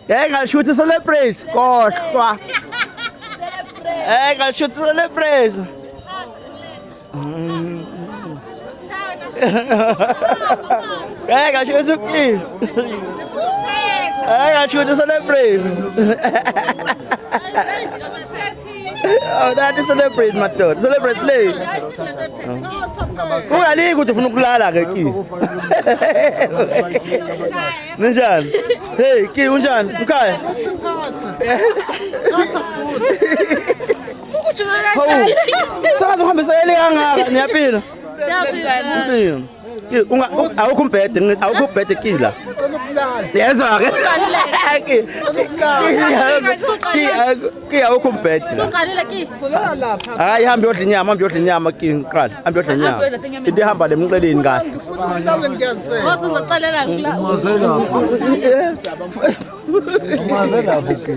Hey, ngashuthi celebrate. Kohlwa. Hey, ngashuthi celebrate. Hey, ngashuthi ukini. Hey, ngashuthi celebrate. Oh, that is celebrate madoda. Celebrate play. Ungaliki ukuthi ufuna ukulala ke ki. Ninjani? Hey, ki unjani? Ukhaya? Sakaze uhambisa ele kangaka niyaphila? Siyaphila. Awukho umbhede, awukho umbhede kila. Yezwa ke. Ki awukho umbhede. Uqalile ki. Hayi hamba uyodla inyama, hamba uyodla inyama ki ngiqala. Hamba uyodla inyama. Into ihamba lemxeleni kahle. Uzoxelela kula. Mazelapho ki.